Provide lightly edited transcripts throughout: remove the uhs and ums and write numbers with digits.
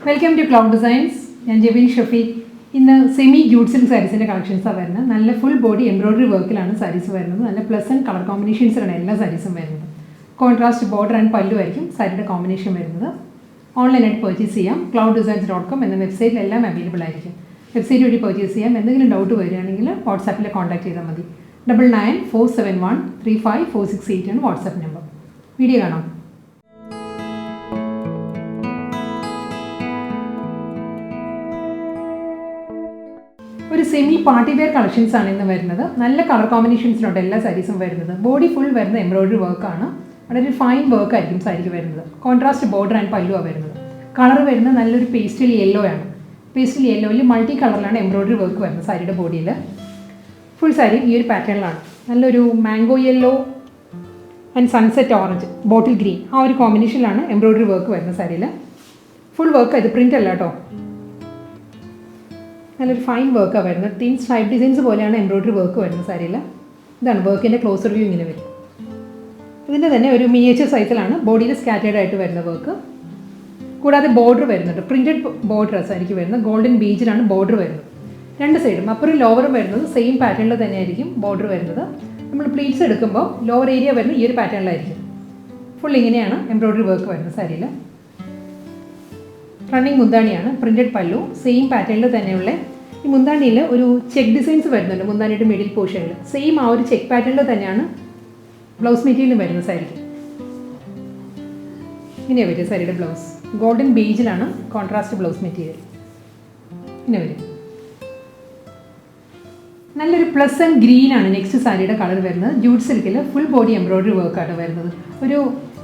Welcome to cloud designs. ഞാൻ ജെബിൻ ഷഫീഖ്. ഇന്ന് semi jute silk സാരീസിൻ്റെ കളക്ഷൻസാണ് വരുന്നത്. നല്ല ഫുൾ ബോഡി എംബ്രോയ്ഡറി വർക്കിലാണ് സാരീസ് വരുന്നത്. നല്ല പ്ലസൻറ്റ് കളർ കോമ്പിനേഷൻസിലാണ് എല്ലാ സാരീസും വരുന്നത്. കോൺട്രാസ്റ്റ് ബോർഡർ ആൻഡ് പല്ലു ആയിരിക്കും സാരിയുടെ കോമ്പിനേഷൻ വരുന്നത്. ഓൺലൈനായിട്ട് പർച്ചേസ് ചെയ്യാം. clouddesigns.com എന്ന വെബ്സൈറ്റിൽ എല്ലാം അവൈലബിൾ ആയിരിക്കും. വെബ്സൈറ്റ് വഴി പർച്ചേസ് ചെയ്യാം. എന്തെങ്കിലും ഡൗട്ട് വരികയാണെങ്കിൽ വാട്സാപ്പിൽ കോൺടാക്ട് ചെയ്താൽ മതി. 9947135468 ആണ് വാട്സാപ്പ് നമ്പർ. വീഡിയോ കാണാം. ഒരു സെമി പാർട്ടി വെയർ കളക്ഷൻസ് ആണ് ഇന്ന് വരുന്നത്. നല്ല കളർ കോമ്പിനേഷൻസിലോട്ട് എല്ലാ സാരീസും വരുന്നത്. ബോഡി ഫുൾ വരുന്ന എംബ്രോയ്ഡറി വർക്കാണ്. വളരെ ഫൈൻ വർക്ക് ആയിരിക്കും സാരിക്ക് വരുന്നത്. കോൺട്രാസ്റ്റ് ബോർഡർ ആൻഡ് പല്ലുവാണ് വരുന്നത്. കളർ വരുന്നത് നല്ലൊരു പേസ്റ്റൽ യെല്ലോ ആണ്. പേസ്റ്റൽ യെല്ലോയിൽ മൾട്ടി കളറിലാണ് എംബ്രോയ്ഡറി വർക്ക് വരുന്നത് സാരിയുടെ ബോഡിയിൽ. ഫുൾ സാരി ഈ ഒരു പാറ്റേണിലാണ്. നല്ലൊരു mango yellow and sunset orange, bottle green, ആ ഒരു കോമ്പിനേഷനിലാണ് എംബ്രോയ്ഡറി വർക്ക് വരുന്നത് സാരിയിൽ. ഫുൾ വർക്ക് ഇത് പ്രിൻ്റ് അല്ല കേട്ടോ. നല്ലൊരു ഫൈൻ വർക്കാണ് വരുന്നത്. തിൻ സ്ട്രൈപ്പ് ഡിസൈൻസ് പോലെയാണ് എംബ്രോയ്ഡറി വർക്ക് വരുന്നത് സാരിയിൽ. ഇതാണ് വർക്കിൻ്റെ ക്ലോസർ വ്യൂ. ഇങ്ങനെ വരും. ഇതിൻ്റെ തന്നെ ഒരു മിനിയേച്ചർ സൈസിലാണ് ബോഡിയിൽ സ്കാറ്റേർഡ് ആയിട്ട് വരുന്ന വർക്ക്. കൂടാതെ ബോർഡർ വരുന്നുണ്ട്. പ്രിൻറ്റഡ് ബോർഡർ സാരിക്ക് വരുന്നത്. ഗോൾഡൻ ബീജിലാണ് ബോർഡർ വരുന്നത്. രണ്ട് സൈഡും അപ്പറും ലോവറും വരുന്നത് സെയിം പാറ്റേണിൽ തന്നെയായിരിക്കും ബോർഡർ വരുന്നത്. നമ്മൾ പ്ലീറ്റ്സ് എടുക്കുമ്പോൾ ലോവർ ഏരിയ വരുന്നത് ഈ ഒരു പാറ്റേണിലായിരിക്കും. ഫുൾ ഇങ്ങനെയാണ് എംബ്രോയ്ഡറി വർക്ക് വരുന്നത് സാരിയിൽ. റണ്ണിങ് മുന്താണിയാണ്. പ്രിൻറ്റഡ് പല്ലു സെയിം പാറ്റേണിൽ തന്നെയുള്ള. ഈ മുന്താണിയിൽ ഒരു ചെക്ക് ഡിസൈൻസ് വരുന്നുണ്ട് മുന്താണിയുടെ മിഡിൽ പോർഷനിൽ. സെയിം ആ ഒരു ചെക്ക് പാറ്റേണിൽ തന്നെയാണ് ബ്ലൗസ് മെറ്റീരിയൽ വരുന്നത് സാരിക്ക്. ഇങ്ങനെ വരും സാരിയുടെ ബ്ലൗസ്. ഗോൾഡൻ ബേജിലാണ് കോൺട്രാസ്റ്റ് ബ്ലൗസ് മെറ്റീരിയൽ. ഇങ്ങനെ വരും. നല്ലൊരു പ്ലസ് ആൻഡ് ഗ്രീൻ ആണ് നെക്സ്റ്റ് സാരിയുടെ കളർ വരുന്നത്. ജൂട്ട് സിൽക്കിൽ ഫുൾ ബോഡി എംബ്രോയ്ഡറി വർക്കാണ് വരുന്നത്. ഒരു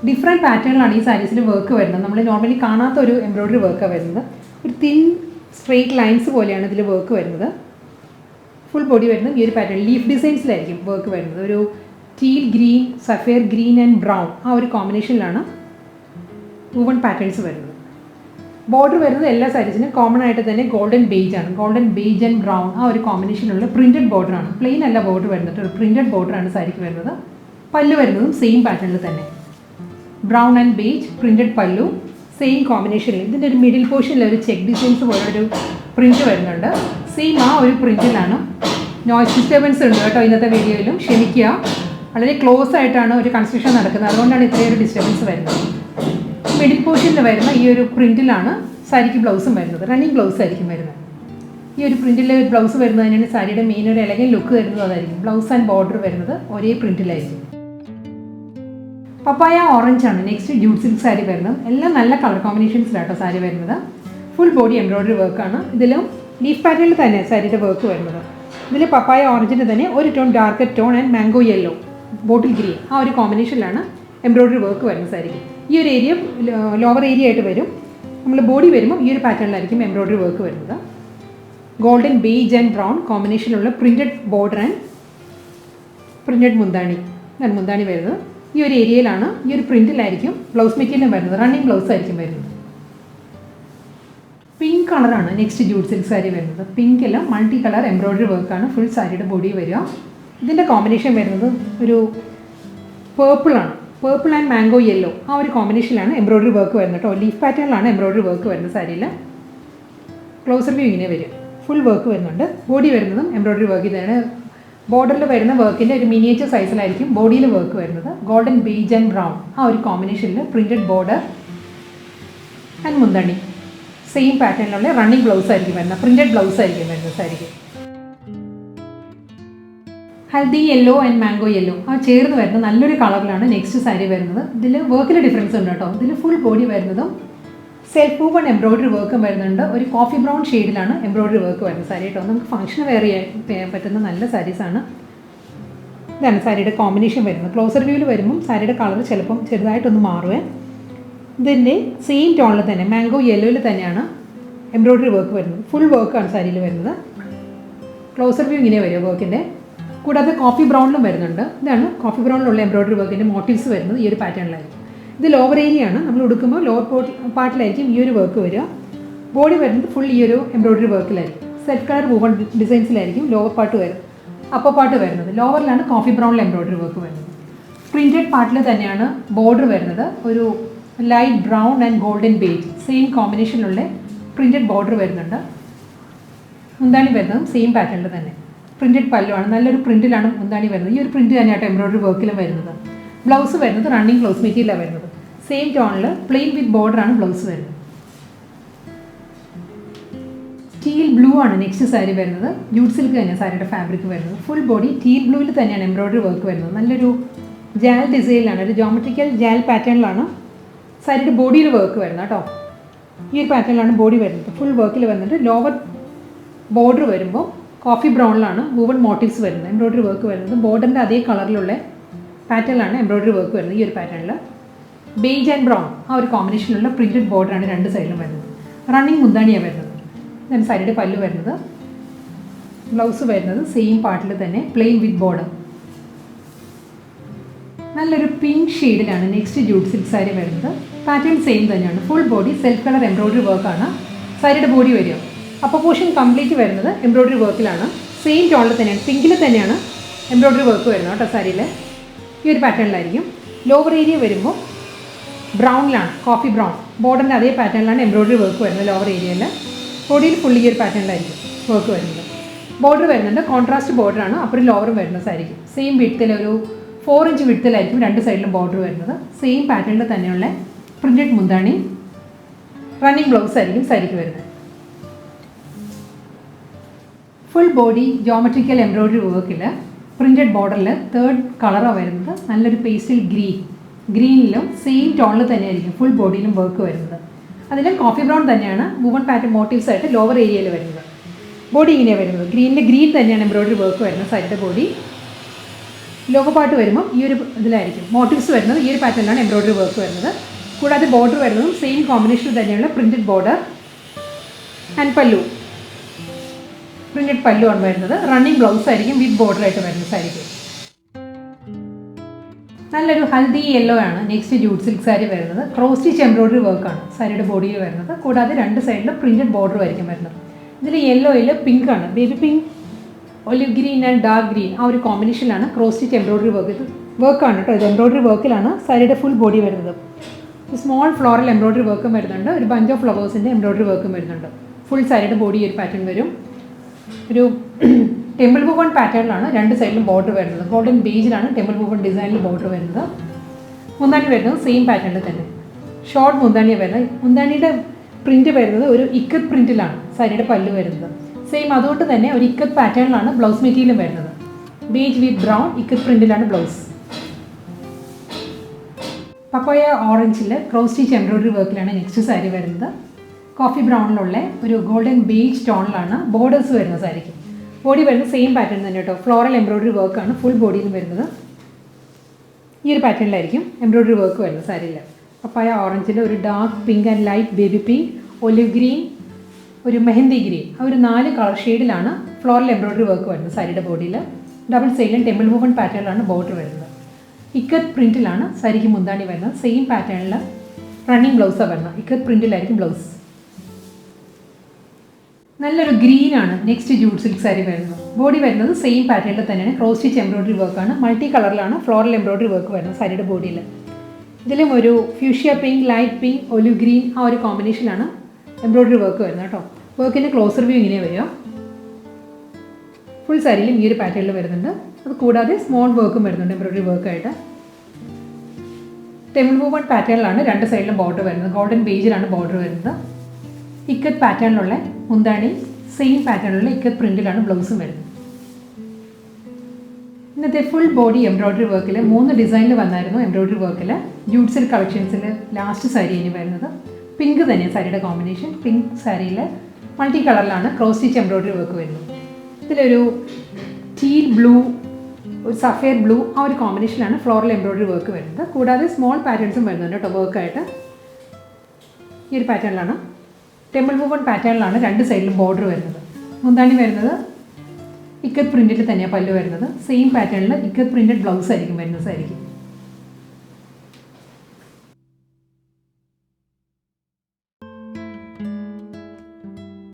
ഡിഫറെൻറ്റ് പാറ്റേണിലാണ് ഈ സാരീസിൽ വർക്ക് വരുന്നത്. നമ്മൾ നോർമലി കാണാത്ത ഒരു എംബ്രോയ്ഡറി വർക്കാണ് വരുന്നത്. ഒരു തിൻ സ്ട്രെയിറ്റ് ലൈൻസ് പോലെയാണ് ഇതിൽ വർക്ക് വരുന്നത്. ഫുൾ ബോഡി വരുന്നത് ഈ ഒരു പാറ്റേൺ ലീഫ് ഡിസൈൻസിലായിരിക്കും വർക്ക് വരുന്നത്. ഒരു teal green, sapphire green and brown, ആ ഒരു കോമ്പിനേഷനിലാണ് വൂവൺ പാറ്റേൺസ് വരുന്നത്. ബോർഡർ വരുന്നത് എല്ലാ സാരീസിനും കോമൺ ആയിട്ട് തന്നെ ഗോൾഡൻ ബേജ് ആണ്. ഗോൾഡൻ ബേജ് ആൻഡ് ബ്രൗൺ, ആ ഒരു കോമ്പിനേഷനിലുള്ള പ്രിൻറ്റഡ് ബോർഡറാണ്. പ്ലെയിൻ അല്ല ബോർഡർ വരുന്നത്, ഒരു പ്രിൻറ്റഡ് ബോർഡറാണ് സാരിക്ക് വരുന്നത്. പല്ല് വരുന്നതും സെയിം പാറ്റേണിൽ തന്നെ. ബ്രൗൺ ആൻഡ് ബേജ് പ്രിൻറ്റഡ് പല്ലു സെയിം കോമ്പിനേഷനിൽ. ഇതിൻ്റെ ഒരു മിഡിൽ പോർഷനിൽ ഒരു ചെക്ക് ഡിസൈൻസ് പോലെ ഒരു പ്രിൻറ്റ് വരുന്നുണ്ട്. സെയിം ആ ഒരു പ്രിൻറ്റിലാണ്. നോയ്സ് ഡിസ്റ്റർബൻസ് ഉണ്ട് കേട്ടോ ഇന്നത്തെ വീഡിയോയിലും, ക്ഷമിക്കുക. വളരെ ക്ലോസ് ആയിട്ടാണ് ഒരു കൺസ്ട്രക്ഷൻ നടക്കുന്നത്, അതുകൊണ്ടാണ് ഇത്രയൊരു ഡിസ്റ്റർബൻസ് വരുന്നത്. മിഡിൽ പോർഷനിൽ വരുന്ന ഈ ഒരു പ്രിൻറ്റിലാണ് സാരിക്ക് ബ്ലൗസും വരുന്നത്. റണ്ണിങ് ബ്ലൗസ് ആയിരിക്കും വരുന്നത്. ഈ ഒരു പ്രിൻറ്റിൽ ബ്ലൗസ് വരുന്നതിനാണ് സാരിയുടെ മെയിൻ ഒരു എലഗൻ ലുക്ക് വരുന്നത്. അതായിരിക്കും ബ്ലൗസ് ആൻഡ് ബോർഡർ വരുന്നത് ഒരേ പ്രിൻറ്റിലായിരിക്കും. പപ്പായ ഓറഞ്ച് ആണ് നെക്സ്റ്റ് ജൂട്ട് സിൽക്ക് സാരി വരുന്നത്. എല്ലാം നല്ല കളർ കോമ്പിനേഷൻസിലാട്ടോ സാരി വരുന്നത്. ഫുൾ ബോഡി എംബ്രോയ്ഡറി വർക്കാണ്. ഇതിലും ലീഫ് പാറ്റേണിൽ തന്നെ സാരിയുടെ വർക്ക് വരുന്നത്. ഇതിൽ പപ്പായ ഓറഞ്ചിൻ്റെ തന്നെ ഒരു tone darker tone and mango yellow, bottle green, ആ ഒരു കോമ്പിനേഷനിലാണ് എംബ്രോയ്ഡറി വർക്ക് വരുന്നത് സാരിക്ക്. ഈ ഒരു ഏരിയ ലോവർ ഏരിയ ആയിട്ട് വരും. നമ്മൾ ബോഡി വരുമ്പോൾ ഈ ഒരു പാറ്റേണിലായിരിക്കും എംബ്രോയ്ഡറി വർക്ക് വരുന്നത്. ഗോൾഡൻ ബേജ് ആൻഡ് ബ്രൗൺ കോമ്പിനേഷനിലുള്ള പ്രിൻറ്റഡ് ബോർഡർ ആൻഡ് പ്രിൻറ്റഡ് മുന്താണി, ഇതാണ് മുന്താണി വരുന്നത്. ഈ ഒരു ഏരിയയിലാണ് ഈ ഒരു പ്രിൻറ്റിലായിരിക്കും ബ്ലൗസ് മെറ്റീരിയലും വരുന്നത്. റണ്ണിങ് ബ്ലൗസ് ആയിരിക്കും വരുന്നത്. പിങ്ക് കളറാണ് നെക്സ്റ്റ് ജൂട്ട് സിൽക്ക് സാരി വരുന്നത്. പിങ്കിൽ മൾട്ടി കളർ എംബ്രോയ്ഡറി വർക്കാണ് ഫുൾ സാരിയുടെ ബോഡി വരിക. ഇതിൻ്റെ കോമ്പിനേഷൻ വരുന്നത് ഒരു പേർപ്പിളാണ്. പേർപ്പിൾ ആൻഡ് മാംഗോ യെല്ലോ, ആ ഒരു കോമ്പിനേഷനിലാണ് എംബ്രോയ്ഡറി വർക്ക് വരുന്നത് കേട്ടോ. ലീഫ് പാറ്റേണിലാണ് എംബ്രോയ്ഡറി വർക്ക് വരുന്നത് സാരിയിൽ. ക്ലോസർ വ്യൂ ഇങ്ങനെ വരും. ഫുൾ വർക്ക് വരുന്നുണ്ട്. ബോഡി വരുന്നതും എംബ്രോയ്ഡറി വർക്ക് ഇതാണ്. ബോർഡറിൽ വരുന്ന വർക്കിൻ്റെ ഒരു മിനിയേച്ചർ സൈസിലായിരിക്കും ബോഡിയിൽ വർക്ക് വരുന്നത്. ഗോൾഡൻ ബേജ് ആൻഡ് ബ്രൗൺ, ആ ഒരു കോമ്പിനേഷനിൽ പ്രിൻറ്റഡ് ബോർഡർ ആൻഡ് മുന്താണി സെയിം പാറ്റേണിലുള്ള റണ്ണിങ് ബ്ലൗസ് ആയിരിക്കും വരുന്നത്. പ്രിൻറ്റഡ് ബ്ലൗസ് ആയിരിക്കും വരുന്നത് സാരിക്ക്. Haldi yellow and mango yellow, ആ ചേർന്ന് വരുന്ന നല്ലൊരു കളറിലാണ് നെക്സ്റ്റ് സാരി വരുന്നത്. ഇതിൽ വർക്കിൽ ഡിഫറൻസ് ഉണ്ട് കേട്ടോ. ഇതിൽ ഫുൾ ബോഡി വരുന്നതും സെൽഫ് വൂവൺ എംബ്രോയ്ഡറി വർക്കും വരുന്നുണ്ട്. ഒരു കോഫി ബ്രൗൺ ഷെയ്ഡിലാണ് എംബ്രോയ്ഡറി വർക്ക് വരുന്നത് സാരി കേട്ടോ. നമുക്ക് ഫംഗ്ഷൻ വെയർ ചെയ്യാൻ പറ്റുന്ന നല്ല സാരീസാണ്. ഇതാണ് സാരിയുടെ കോമ്പിനേഷൻ വരുന്നത്. ക്ലോസർ വ്യൂവിൽ വരുമ്പം സാരിയുടെ കളർ ചിലപ്പം ചെറുതായിട്ടൊന്ന് മാറുവേ. ഇതിൻ്റെ സെയിം ടോണിൽ തന്നെ മാംഗോ യെല്ലോയിൽ തന്നെയാണ് എംബ്രോയ്ഡറി വർക്ക് വരുന്നത്. ഫുൾ വർക്കാണ് സാരിയിൽ വരുന്നത്. ക്ലോസർ വ്യൂ ഇങ്ങനെ വരും വർക്കിൻ്റെ. കൂടാതെ കോഫി ബ്രൗണിലും വരുന്നുണ്ട്. ഇതാണ് കോഫി ബ്രൗണിലുള്ള എംബ്രോയ്ഡറി വർക്കിൻ്റെ മോട്ടീവ്സ് വരുന്നത് ഈ ഒരു പാറ്റേണിലായിരിക്കും. ഇത് ലോവർ ഏരിയ ആണ്. നമ്മൾ ഉടുക്കുമ്പോൾ ലോവർ പാർട്ടിലായിരിക്കും ഈ ഒരു വർക്ക് വരിക. ബോഡി വരുന്നത് ഫുൾ ഈ ഒരു എംബ്രോയ്ഡറി വർക്കിലായിരിക്കും. സെൽഫ് കളർ വൂവൺ ഡിസൈൻസിലായിരിക്കും ലോവർ പാർട്ട് വരും, അപ്പർ പാർട്ട് വരുന്നത്. ലോവറിലാണ് കോഫി ബ്രൗണിൽ എംബ്രോയ്ഡറി വർക്ക് വരുന്നത്. പ്രിൻറ്റഡ് പാർട്ടിൽ തന്നെയാണ് ബോർഡർ വരുന്നത്. ഒരു light brown and golden beige same കോമ്പിനേഷനിലുള്ള പ്രിൻറ്റഡ് ബോർഡർ വരുന്നുണ്ട്. മുന്താണി വരുന്നതും സെയിം പാറ്റേണിൽ തന്നെ. പ്രിൻറ്റഡ് പല്ലുവാണ്, നല്ലൊരു പ്രിൻറ്റിലാണ് മുന്താണി വരുന്നത്. ഈ ഒരു പ്രിൻറ്റ് തന്നെയായിട്ട് എംബ്രോയ്ഡറി വർക്കിലും വരുന്നത്. ബ്ലൗസ് വരുന്നത് റണ്ണിങ് ബ്ലൗസ് മെറ്റീരിയലാണ് വരുന്നത്. സെയിം ടോണിൽ പ്ലെയിൻ വിത്ത് ബോർഡറാണ് ബ്ലൗസ് വരുന്നത്. ടീൽ ബ്ലൂ ആണ് നെക്സ്റ്റ് സാരി വരുന്നത്. ജൂട്ട് സിൽക്ക് തന്നെയാണ് സാരിയുടെ ഫാബ്രിക് വരുന്നത്. ഫുൾ ബോഡി ടീൽ ബ്ലൂവിൽ തന്നെയാണ് എംബ്രോയ്ഡറി വർക്ക് വരുന്നത്. നല്ലൊരു ജാൽ ഡിസൈനിലാണ്, ഒരു ജോമെട്രിക്കൽ ജാൽ പാറ്റേണിലാണ് സാരിയുടെ ബോഡിയിൽ വർക്ക് വരുന്നത് കേട്ടോ. ഈ ഒരു പാറ്റേണിലാണ് ബോഡി വരുന്നത്. ഫുൾ വർക്കിൽ വന്നിട്ട് ലോവർ ബോർഡർ വരുമ്പോൾ കോഫി ബ്രൗണിലാണ് വൂവൺ മോട്ടീവ്സ് വരുന്നത്. എംബ്രോയ്ഡറി വർക്ക് വരുന്നത് ബോർഡറിൻ്റെ അതേ കളറിലുള്ള പാറ്റേണിലാണ് എംബ്രോയ്ഡറി വർക്ക് വരുന്നത്. ഈ ഒരു പാറ്റേണിൽ ബേജ് ആൻഡ് ബ്രൗൺ ആ ഒരു കോമ്പിനേഷനിലുള്ള പ്രിൻറ്റഡ് ബോർഡറാണ് രണ്ട് സൈഡിലും വരുന്നത്. റണ്ണിങ് മുന്താണിയാണ് വരുന്നത്. ഇതാണ് സാരിയുടെ പല്ല് വരുന്നത്. ബ്ലൗസ് വരുന്നത് സെയിം പാർട്ടിൽ തന്നെ പ്ലെയിൻ വിത്ത് ബോർഡർ. നല്ലൊരു പിങ്ക് ഷെയ്ഡിലാണ് നെക്സ്റ്റ് ജൂട്ട് സിൽക്ക് സാരി വരുന്നത്. പാറ്റേൺ സെയിം തന്നെയാണ്. Full body self colour embroidery വർക്കാണ് സാരിയുടെ ബോഡി വരിക. അപ്പോൾ പോർഷൻ കംപ്ലീറ്റ് വരുന്നത് എംബ്രോയ്ഡറി വർക്കിലാണ്. സെയിം ടോണിൽ തന്നെയാണ്, പിങ്കിൽ തന്നെയാണ് എംബ്രോയ്ഡറി വർക്ക് വരുന്നത് കേട്ടോ. സാരിയിൽ ഈ ഒരു പാറ്റേണിലായിരിക്കും. ലോവർ ഏരിയ വരുമ്പോൾ ബ്രൗണിലാണ്, കോഫി ബ്രൗൺ ബോർഡറിൻ്റെ അതേ പാറ്റേണിലാണ് എംബ്രോയ്ഡറി വർക്ക് വരുന്നത്. ലോവർ ഏരിയയിൽ ബോഡിയിൽ ഫുള്ളി ഈ ഒരു പാറ്റേണിലായിരിക്കും വർക്ക് വരുന്നത്. ബോർഡർ വരുന്നുണ്ട്, കോൺട്രാസ്റ്റ് ബോർഡറാണ്. അപ്പോൾ ലോവറും വരുന്ന സാരിക്കും സെയിം വിഡ്ത്തിൽ ഒരു 4 ഇഞ്ച് വിഡ്ത്തിലായിരിക്കും രണ്ട് സൈഡിലും ബോർഡർ വരുന്നത്. സെയിം പാറ്റേണിൽ തന്നെയുള്ള പ്രിൻറ്റഡ് മുന്താണി, റണ്ണിങ് ബ്ലൗസ് ആയിരിക്കും സാരിക്ക് വരുന്നത്. ഫുൾ ബോഡി ജോമെട്രിക്കൽ എംബ്രോയ്ഡറി വർക്കിൽ പ്രിൻറ്റഡ് ബോർഡറിൽ 3rd കളറാണ് വരുന്നത്. നല്ലൊരു പേസ്റ്റൽ ഗ്രീനിലും സെയിം ടോണിൽ തന്നെയായിരിക്കും ഫുൾ ബോഡിയിലും വർക്ക് വരുന്നത്. അതിൽ കോഫി ബ്രൗൺ തന്നെയാണ് വുവൺ പാറ്റേൺ മോട്ടീവ്സ് ആയിട്ട് ലോവർ ഏരിയയിൽ വരുന്നത്. ബോഡി ഇങ്ങനെയാണ് വരുന്നത്. ഗ്രീനിൽ ഗ്രീൻ തന്നെയാണ് എംബ്രോയ്ഡറി വർക്ക് വരുന്നത് സാരിയുടെ ബോഡി. ലോഗോ പാർട്ട് വരുമ്പോൾ ഈ ഒരു ഇതിലായിരിക്കും മോട്ടീവ്സ് വരുന്നത്. ഈ ഒരു പാറ്റേണിലാണ് എംബ്രോയ്ഡറി വർക്ക് വരുന്നത്. കൂടാതെ ബോർഡർ വരുന്നതും സെയിം കോമ്പിനേഷനിൽ തന്നെയുള്ള പ്രിൻറ്റഡ് ബോർഡർ ആൻഡ് പല്ലു. പ്രിൻറ്റഡ് പല്ലു ആണ് വരുന്നത്. റണ്ണിങ് ബ്ലൗസ് ആയിരിക്കും വിത്ത് ബോർഡറായിട്ട് വരുന്നത് സാരിക്ക്. നല്ലൊരു ഹൽദി യെല്ലോ ആണ് നെക്സ്റ്റ് ജൂട്ട് സിൽക്ക് സാരി വരുന്നത്. ക്രോസ് സ്റ്റിച്ച് എംബ്രോയ്ഡറി വർക്കാണ് സാരിയുടെ ബോഡിയിൽ വരുന്നത്. കൂടാതെ രണ്ട് സൈഡിലും പ്രിൻറ്റഡ് ബോർഡർ ആയിരിക്കും വരുന്നത്. ഇതിൽ യെല്ലോയിൽ പിങ്ക് ആണ്, baby pink, olive green and dark green ആ ഒരു കോമ്പിനേഷനിലാണ് ക്രോസ് സ്റ്റിച്ച് എംബ്രോയ്ഡറി വർക്ക്. ഇത് വർക്കാണ് കേട്ടോ. ഇത് എംബ്രോയ്ഡറി വർക്കിലാണ് സാരിയുടെ ഫുൾ ബോഡി വരുന്നത്. സ്മോൾ ഫ്ലോറൽ എംബ്രോയ്ഡറി വർക്കും വരുന്നുണ്ട്. ഒരു ബഞ്ച് ഓഫ് ഫ്ലവേഴ്സിൻ്റെ എംബ്രോയ്ഡറി വർക്കും വരുന്നുണ്ട്. ഫുൾ സാരിയുടെ ബോഡി ഒരു പാറ്റേൺ വരും. ഒരു ടെമ്പിൾ വുവൺ പാറ്റേണിലാണ് രണ്ട് സൈഡിലും ബോർഡർ വരുന്നത്. ഗോൾഡൻ ബേജിലാണ് ടെമ്പിൾ വുവൺ ഡിസൈനിൽ ബോർഡർ വരുന്നത്. മുന്താണി വരുന്നത് സെയിം പാറ്റേണിൽ തന്നെ ഷോർട്ട് മുന്താണിയാണ് വരുന്നത്. മുന്താണിയുടെ പ്രിൻറ്റ് വരുന്നത് ഒരു ഇക്കത്ത് പ്രിൻറ്റിലാണ് സാരിയുടെ പല്ല് വരുന്നത്. സെയിം അതുകൊണ്ട് തന്നെ ഒരു ഇക്കത്ത് പാറ്റേണിലാണ് ബ്ലൗസ് മെറ്റീരിയലും വരുന്നത്. ബേജ് വിത്ത് ബ്രൗൺ ഇക്കത്ത് പ്രിൻറ്റിലാണ് ബ്ലൗസ്. പപ്പായ ഓറഞ്ചിൽ ക്രോസ് സ്റ്റിച്ച് എംബ്രോയ്ഡറി വർക്കിലാണ് നെക്സ്റ്റ് സാരി വരുന്നത്. കോഫി ബ്രൗണിലുള്ള ഒരു ഗോൾഡൻ ബേജ് ടോണിലാണ് ബോർഡേഴ്സ് വരുന്നത് സാരിക്ക്. ബോഡി വരുന്നത് സെയിം പാറ്റേൺ തന്നെ കേട്ടോ. ഫ്ലോറൽ എംബ്രോയ്ഡറി വർക്കാണ് ഫുൾ ബോഡിയിലും വരുന്നത്. ഈ ഒരു പാറ്റേണിലായിരിക്കും എംബ്രോയ്ഡറി വർക്ക് വരുന്നത് സാരിയിൽ. പപ്പായ ഓറഞ്ചിൽ ഒരു dark pink and light baby pink, olive green, ഒരു മെഹന്തി ഗ്രീൻ ആ ഒരു 4 കളർ ഷെയ്ഡിലാണ് ഫ്ലോറൽ എംബ്രോയ്ഡറി വർക്ക് വരുന്നത് സാരിയുടെ ബോഡിയിൽ. ഡബിൾ സൈഡിലും ടെമ്പിൾ വുവൺ പാറ്റേണിലാണ് ബോർഡർ വരുന്നത്. ഇക്കത്ത് പ്രിൻറ്റിലാണ് സാരിക്ക് മുന്താണി വരുന്നത്. സെയിം പാറ്റേണിൽ റണ്ണിങ് ബ്ലൗസാണ് വരുന്നത്. ഇക്കത്ത് പ്രിൻറ്റിലായിരിക്കും ബ്ലൗസ്. നല്ലൊരു ഗ്രീനാണ് നെക്സ്റ്റ് ജൂട്ട് സിൽക്ക് സാരി വരുന്നത്. ബോഡി വരുന്നത് സെയിം പാറ്റേണിൽ തന്നെയാണ്. ക്രോസ് സ്റ്റിച്ച് എംബ്രോയ്ഡറി വർക്കാണ്. മൾട്ടി കളറിലാണ് ഫ്ലോറൽ എംബ്രോയ്ഡറി വർക്ക് വരുന്നത് സാരിയുടെ ബോഡിയിൽ. ഇതിലും ഒരു fuchsia pink, light pink, olive green ആ ഒരു കോമ്പിനേഷനാണ് എംബ്രോയ്ഡറി വർക്ക് വരുന്നത് കേട്ടോ. വർക്കിൻ്റെ ക്ലോസർ വ്യൂ ഇങ്ങനെ വരിക. ഫുൾ സാരിയിലും ഈ ഒരു പാറ്റേണിൽ വരുന്നുണ്ട്. അത് കൂടാതെ സ്മോൾ വർക്കും വരുന്നുണ്ട് എംബ്രോയ്ഡറി വർക്കായിട്ട്. ടെമ്പിൾ വുവൺ പാറ്റേണിലാണ് രണ്ട് സൈഡിലും ബോർഡർ വരുന്നത്. ഗോൾഡൻ ബേജിലാണ് ബോർഡർ വരുന്നത്. ഇക്കത്ത് പാറ്റേണിലുള്ള മുന്താണി, സെയിം പാറ്റേണിലുള്ള ഇക്കത്ത് പ്രിൻറ്റിലാണ് ബ്ലൗസും വരുന്നത്. ഇന്നത്തെ ഫുൾ ബോഡി എംബ്രോയ്ഡറി വർക്കിൽ 3 ഡിസൈനിൽ വന്നായിരുന്നു. എംബ്രോയ്ഡറി വർക്കിൽ ജൂട്ട് സിൽക്ക് കളക്ഷൻസിൽ ലാസ്റ്റ് സാരി ഇനി വരുന്നത് പിങ്ക് തന്നെയാണ് സാരിയുടെ കോമ്പിനേഷൻ. പിങ്ക് സാരിയിൽ മൾട്ടി കളറിലാണ് ക്രോസ് സ്റ്റിച്ച് എംബ്രോയ്ഡറി വർക്ക് വരുന്നത്. ഇതിലൊരു ടീൽ ബ്ലൂ, ഒരു സഫേർ ബ്ലൂ ആ ഒരു കോമ്പിനേഷനിലാണ് ഫ്ലോറൽ എംബ്രോയ്ഡറി വർക്ക് വരുന്നത്. കൂടാതെ സ്മോൾ പാറ്റേൺസും വരുന്നുണ്ട് കേട്ടോ വർക്കായിട്ട്. ഈ ഒരു പാറ്റേണിലാണ് ടെമ്പിൾ വുവൺ പാറ്റേണിലാണ് രണ്ട് സൈഡിലും ബോർഡർ വരുന്നത്. മുന്താണി വരുന്നത് ഇക്കത്ത് പ്രിൻറ്റിൽ തന്നെയാണ് പല്ല് വരുന്നത്. സെയിം പാറ്റേണിൽ ഇക്കത്ത് പ്രിൻറ്റഡ് ബ്ലൗസ് ആയിരിക്കും വരുന്നത് സാരിക്ക്.